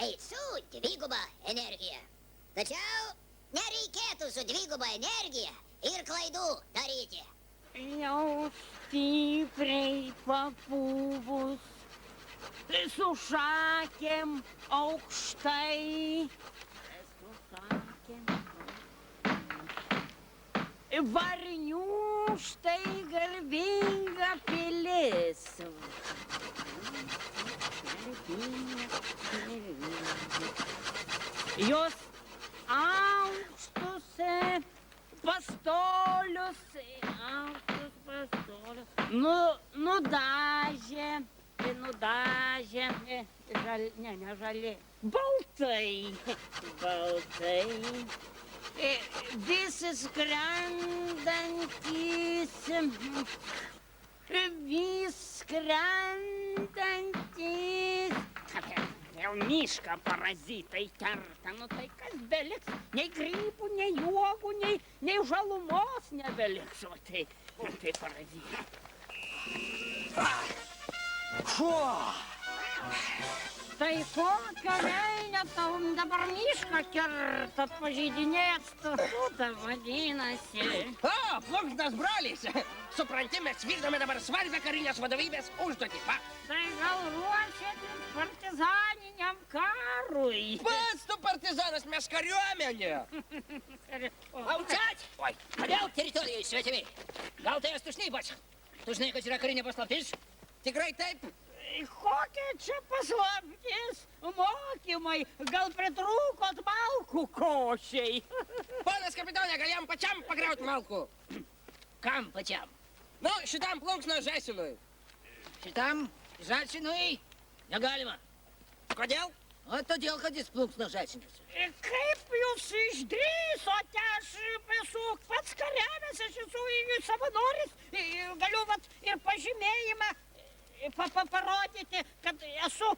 eit su dviguba energija. Tačiau nereikėtų su dviguba energija ir klaidų daryti. Jau stipriai papūvus, su šakėm aukštai. Su šakėm varnių štai garbinga pilis. Jos aukštus pastolius, nudažė, ne žali, baltai, vis skrendantis, jau mišką parazitai kerta, nu tai kas beliks, nei grybų, nei uogų, nei žalumos nebeliks, o tai parazitai. Tai kokio velnio tau dabar mišką kertat, pažeidinėt statutą vadinasi. O, plunksnas brolis, supranti, mes vykdome dabar svarbią karinės vadovybės užduotį, va. Tai gal ruošiatės partizaniniam karui? Pats tu partizanas, mes kariuomenė. Aučiat! Oi, kodėl teritorijai svetimi? Gal tai estušnypas? Tu žinai, kas yra karinė paslaptis? Tikrai taip? Kokia čia paslaptis? Mokymai, gal pritrūkot malkų košiai? Ponas kapitonė, gal jam pačiam pagrauti malkų? Kam pačiam? Nu, šitam plunksno žąsinui. Šitam žąsinui negalima. Kodėl? O todėl, kad jis plunksno žąsinas. Kaip jūs išdrįsote, aš esu pats kariavęs, aš esu savanoris, galiu ir pažymėjimą parodyti, kad esu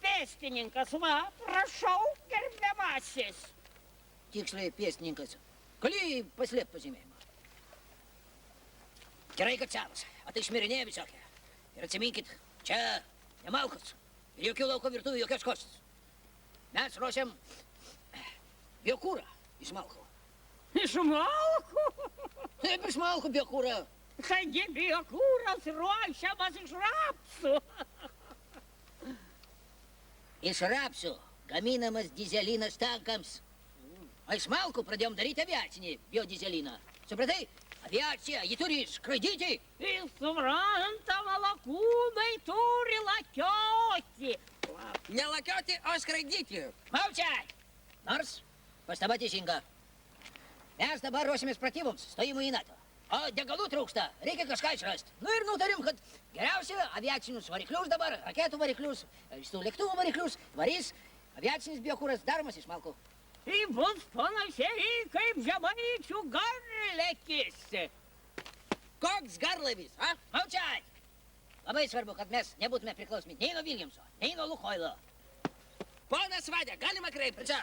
pėstininkas. Va, prašau, gerbiamasis. Tiksliai pėstininkas. Gali paslėpti pažymėjimą. Gerai, kad senas, o tai šmirinėja visokie. Ir atsiminkit, čia ne malkos. Ir jokių lauko virtuvių, jokios košės. Mes ruošiam biokurą iš malkų. Iš malkų? Taip, iš malkų biokūrą. Taigi biokūras ruošiamas iš rapsų. Iš rapsų gaminamas dizelinas tankams. O iš malkų pradėjom daryti aviacinį biodizeliną. Supratai? Aviacija, ji turi skraidyti. Ir suprantama, lakūnai turi lakioti. Ne lakioti, o skraidyti. Maučiai! Nors pastaba teisinga. Mes dabar ruošiamės pratyboms, stojimui į NATO. O degalų trūksta, reikia kažką išrasti. Nu ir nutarim, kad geriausia aviacinius variklius dabar, raketų variklius, lėktuvų variklius, varys aviacinis biokūras daromas iš malkų. Tai bus panašiai kaip žemaičių garlėkis. Koks garlaivis, a? Maučiai! Labai svarbu, kad mes nebūtume priklausomi nei nuo Viljamso, nei nuo Lukoilo. Ponas Vadė, galima kreiptis?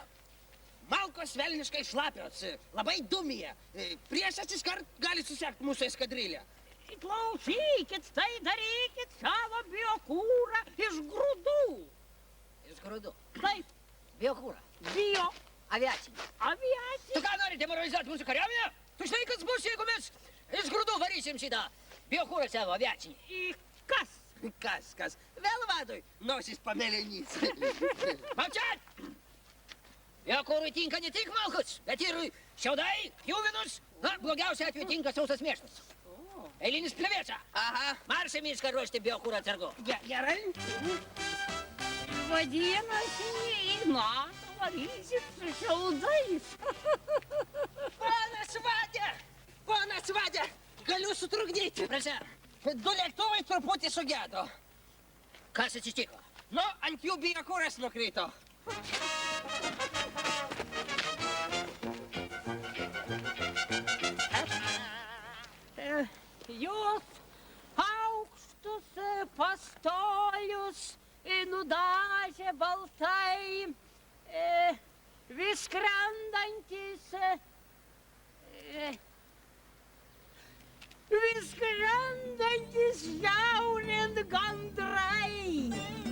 Malkos velniškai šlapios, labai dūmija. Priešas iškart gali susekti mūsų eskadrilę. Klausykit, tai darykit savo biokūrą iš grūdų. Iš grūdų? Taip. Biokūrą. Bio. Aviacinį. Aviacinį. Tu ką nori demoralizuoti mūsų kariuomenę? Tu žinai, kas bus, jeigu mes iš grūdų varysim šitą biokūrą savo aviacinį? Kas? Kas? Vėl vadui nosis pamėlynys. Maučiat! Biokūrui tinka ne tik malkos, bet ir šiaudai, pjuvenus. Na, blogiausia atveju tinka sausas mėšlas. Eilinis plevėčia. Aha. Marš į mišką ruošti biokūrą atsargu. Gerai. Vadinasi, į NATO varysit su šiaudais. Ponas Vadė, galiu sutrukdyti. Prašau. 2 lėktuvai truputį sugedo. Kas atsitiko? Nu, ant jų biokūras nukrito. Jūs aukštus pastolius nudažė baltai, vis skrendantis, žiaunint gandrai.